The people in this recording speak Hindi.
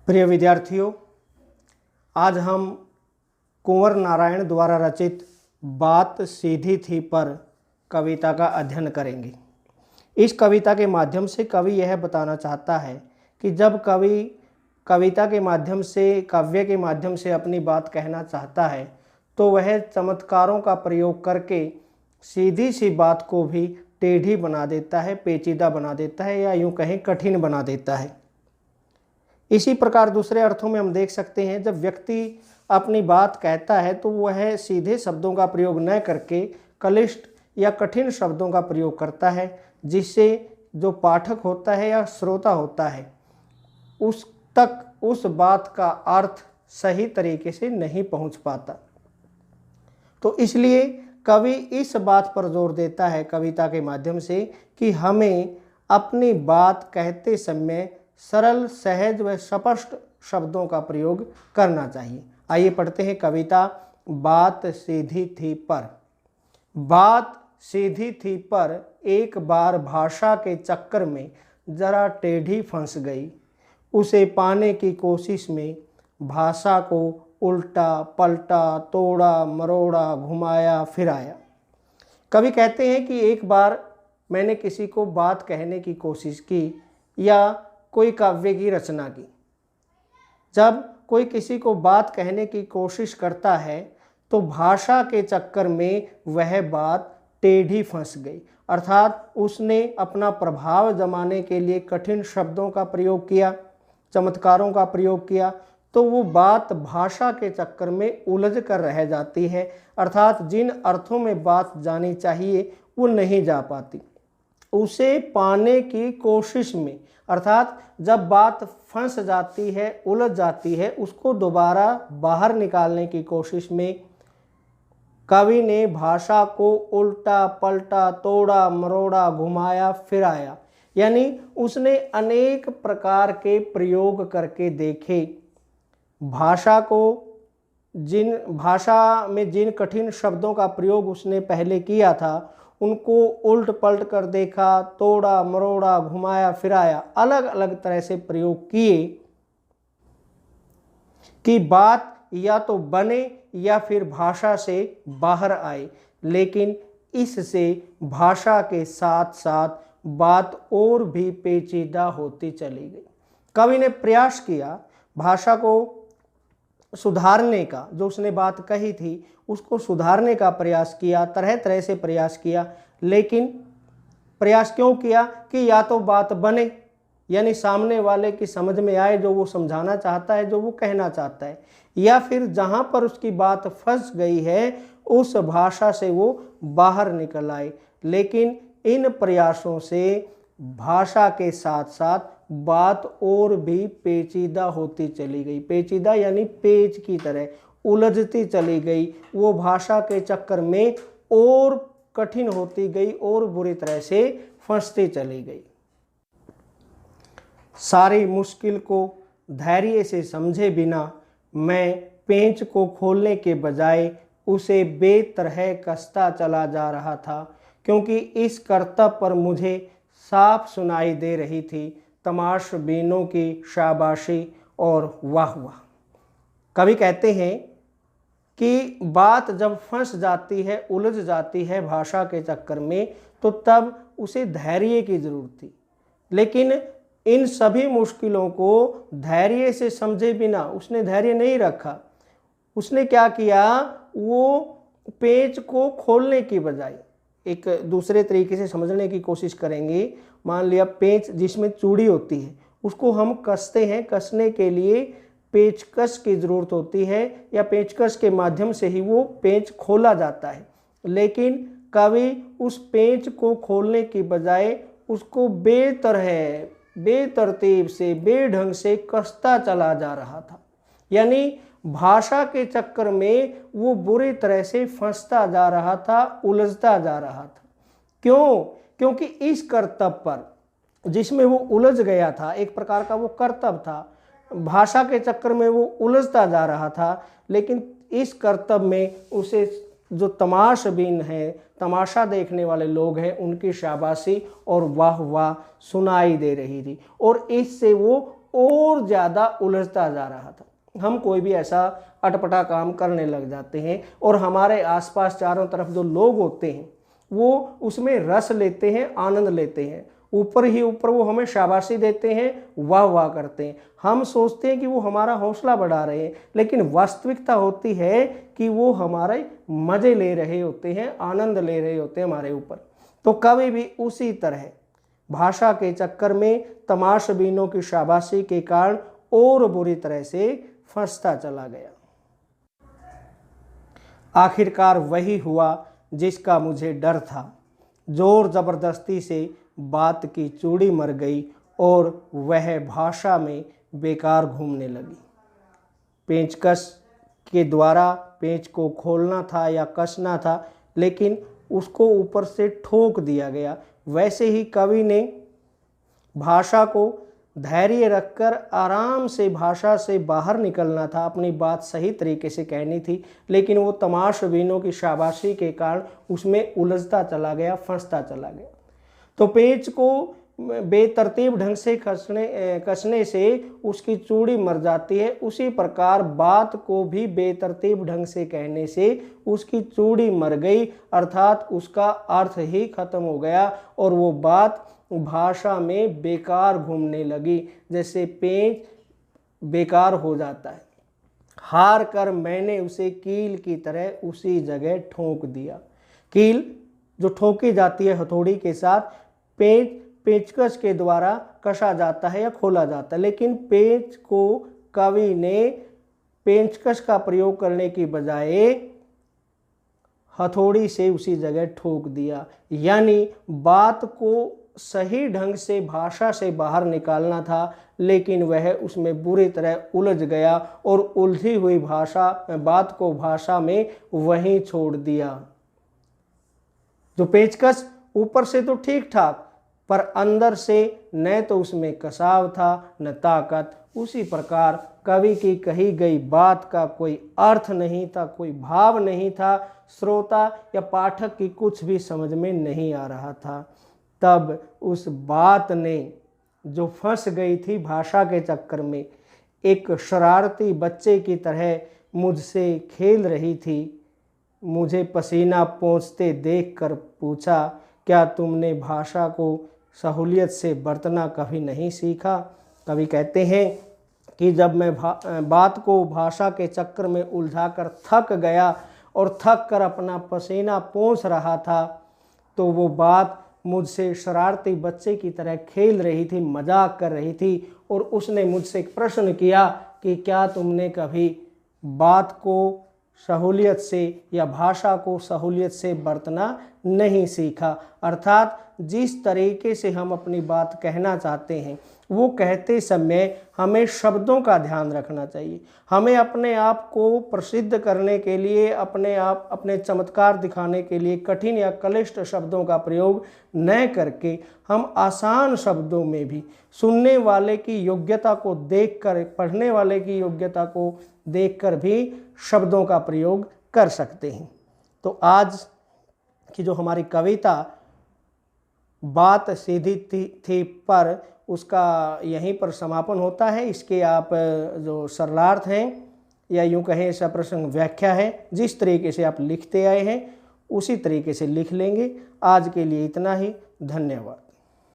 प्रिय विद्यार्थियों, आज हम कुंवर नारायण द्वारा रचित बात सीधी थी पर कविता का अध्ययन करेंगे। इस कविता के माध्यम से कवि यह बताना चाहता है कि जब कवि कविता के माध्यम से, काव्य के माध्यम से अपनी बात कहना चाहता है तो वह चमत्कारों का प्रयोग करके सीधी सी बात को भी टेढ़ी बना देता है, पेचीदा बना देता है, या यूँ कहें कठिन बना देता है। इसी प्रकार दूसरे अर्थों में हम देख सकते हैं, जब व्यक्ति अपनी बात कहता है तो वह सीधे शब्दों का प्रयोग न करके क्लिष्ट या कठिन शब्दों का प्रयोग करता है, जिससे जो पाठक होता है या श्रोता होता है उस तक उस बात का अर्थ सही तरीके से नहीं पहुंच पाता। तो इसलिए कवि इस बात पर जोर देता है कविता के माध्यम से कि हमें अपनी बात कहते समय सरल, सहज व स्पष्ट शब्दों का प्रयोग करना चाहिए। आइए पढ़ते हैं कविता बात सीधी थी पर। बात सीधी थी पर एक बार भाषा के चक्कर में जरा टेढ़ी फंस गई। उसे पाने की कोशिश में भाषा को उल्टा पलटा, तोड़ा मरोड़ा, घुमाया फिराया। कवि कहते हैं कि एक बार मैंने किसी को बात कहने की कोशिश की या कोई काव्य की रचना की। जब कोई किसी को बात कहने की कोशिश करता है तो भाषा के चक्कर में वह बात टेढ़ी फंस गई, अर्थात उसने अपना प्रभाव जमाने के लिए कठिन शब्दों का प्रयोग किया, चमत्कारों का प्रयोग किया, तो वो बात भाषा के चक्कर में उलझ कर रह जाती है, अर्थात जिन अर्थों में बात जानी चाहिए वो नहीं जा पाती। उसे पाने की कोशिश में, अर्थात जब बात फंस जाती है, उलझ जाती है, उसको दोबारा बाहर निकालने की कोशिश में कवि ने भाषा को उल्टा पलटा, तोड़ा मरोड़ा, घुमाया फिराया, यानी उसने अनेक प्रकार के प्रयोग करके देखे। भाषा में जिन कठिन शब्दों का प्रयोग उसने पहले किया था उनको उल्ट पलट कर देखा, तोड़ा मरोड़ा, घुमाया फिराया, अलग अलग तरह से प्रयोग किए कि बात या तो बने या फिर भाषा से बाहर आए, लेकिन इससे भाषा के साथ साथ बात और भी पेचीदा होती चली गई। कवि ने प्रयास किया भाषा को सुधारने का, जो उसने बात कही थी उसको सुधारने का प्रयास किया, तरह तरह से प्रयास किया, लेकिन प्रयास क्यों किया कि या तो बात बने, यानी सामने वाले की समझ में आए जो वो समझाना चाहता है, जो वो कहना चाहता है, या फिर जहाँ पर उसकी बात फंस गई है उस भाषा से वो बाहर निकल आए। लेकिन इन प्रयासों से भाषा के साथ साथ बात और भी पेचीदा होती चली गई। पेचीदा यानी पेच की तरह उलझती चली गई, वो भाषा के चक्कर में और कठिन होती गई और बुरी तरह से फंसती चली गई। सारी मुश्किल को धैर्य से समझे बिना मैं पेंच को खोलने के बजाय उसे बेतरह कसता चला जा रहा था, क्योंकि इस करतब पर मुझे साफ सुनाई दे रही थी तमाशबीनों की शाबाशी और वाह वाह। कवि कहते हैं कि बात जब फंस जाती है, उलझ जाती है भाषा के चक्कर में, तो तब उसे धैर्य की जरूरत थी। लेकिन इन सभी मुश्किलों को धैर्य से समझे बिना उसने धैर्य नहीं रखा। उसने क्या किया, वो पेच को खोलने की बजाय, एक दूसरे तरीके से समझने की कोशिश करेंगे। मान लिया पेंच जिसमें चूड़ी होती है उसको हम कसते हैं, कसने के लिए पेचकस की ज़रूरत होती है या पेचकस के माध्यम से ही वो पेंच खोला जाता है। लेकिन कवि उस पेंच को खोलने की बजाय उसको बेतरतीब से, बेढंग से कसता चला जा रहा था, यानी भाषा के चक्कर में वो बुरी तरह से फंसता जा रहा था, उलझता जा रहा था। क्यों? क्योंकि इस कर्तव्य पर जिसमें वो उलझ गया था, एक प्रकार का वो कर्तव्य था, भाषा के चक्कर में वो उलझता जा रहा था, लेकिन इस कर्तव्य में उसे जो तमाशबीन है, तमाशा देखने वाले लोग हैं, उनकी शाबाशी और वाह वाह सुनाई दे रही थी, और इससे वो और ज़्यादा उलझता जा रहा था। हम कोई भी ऐसा अटपटा काम करने लग जाते हैं और हमारे आसपास चारों तरफ जो लोग होते हैं वो उसमें रस लेते हैं, आनंद लेते हैं, ऊपर ही ऊपर वो हमें शाबाशी देते हैं, वाह वाह करते हैं। हम सोचते हैं कि वो हमारा हौसला बढ़ा रहे हैं, लेकिन वास्तविकता होती है कि वो हमारे मज़े ले रहे होते हैं, आनंद ले रहे होते हैं हमारे ऊपर। तो कभी भी उसी तरह भाषा के चक्कर में तमाशबीनों की शाबाशी के कारण और बुरी तरह से फंसता चला गया। आखिरकार वही हुआ जिसका मुझे डर था। जोर जबरदस्ती से बात की चूड़ी मर गई और वह भाषा में बेकार घूमने लगी। पेंचकस के द्वारा पेंच को खोलना था या कसना था, लेकिन उसको ऊपर से ठोक दिया गया। वैसे ही कवि ने भाषा को धैर्य रखकर आराम से भाषा से बाहर निकलना था, अपनी बात सही तरीके से कहनी थी, लेकिन वो तमाशबीनों की शाबाशी के कारण उसमें उलझता चला गया, फंसता चला गया। तो पेंच को बेतरतीब ढंग से कसने से उसकी चूड़ी मर जाती है, उसी प्रकार बात को भी बेतरतीब ढंग से कहने से उसकी चूड़ी मर गई, अर्थात उसका अर्थ ही खत्म हो गया और वो बात भाषा में बेकार घूमने लगी, जैसे पेंच बेकार हो जाता है। हार कर मैंने उसे कील की तरह उसी जगह ठोक दिया। कील जो ठोकी जाती है हथौड़ी के साथ, पेंचकस के द्वारा कसा जाता है या खोला जाता है, लेकिन पेंच को कवि ने पेंचकस का प्रयोग करने की बजाय हथौड़ी से उसी जगह ठोक दिया। यानी बात को सही ढंग से भाषा से बाहर निकालना था, लेकिन वह उसमें बुरी तरह उलझ गया और उलझी हुई बात को भाषा में वहीं छोड़ दिया। जो पेंचकस ऊपर से तो ठीक ठाक, पर अंदर से न तो उसमें कसाव था न ताकत। उसी प्रकार कवि की कही गई बात का कोई अर्थ नहीं था, कोई भाव नहीं था, श्रोता या पाठक की कुछ भी समझ में नहीं आ रहा था। तब उस बात ने जो फंस गई थी भाषा के चक्कर में, एक शरारती बच्चे की तरह मुझसे खेल रही थी, मुझे पसीना पोंछते देखकर पूछा, क्या तुमने भाषा को सहूलियत से बरतना कभी नहीं सीखा? कवि कहते हैं कि जब मैं बात को भाषा के चक्कर में उलझाकर थक गया और थक कर अपना पसीना पोंछ रहा था, तो वो बात मुझसे शरारती बच्चे की तरह खेल रही थी, मजाक कर रही थी, और उसने मुझसे एक प्रश्न किया कि क्या तुमने कभी बात को सहूलियत से या भाषा को सहूलियत से बरतना नहीं सीखा? अर्थात जिस तरीके से हम अपनी बात कहना चाहते हैं वो कहते समय हमें शब्दों का ध्यान रखना चाहिए। हमें अपने आप को प्रसिद्ध करने के लिए, अपने चमत्कार दिखाने के लिए कठिन या क्लिष्ट शब्दों का प्रयोग न करके हम आसान शब्दों में भी सुनने वाले की योग्यता को देखकर, पढ़ने वाले की योग्यता को देखकर भी शब्दों का प्रयोग कर सकते हैं। तो आज की जो हमारी कविता बात सीधी थी पर उसका यहीं पर समापन होता है। इसके आप जो सरलार्थ हैं या यूँ कहें सप्रसंग व्याख्या है, जिस तरीके से आप लिखते आए हैं उसी तरीके से लिख लेंगे। आज के लिए इतना ही। धन्यवाद।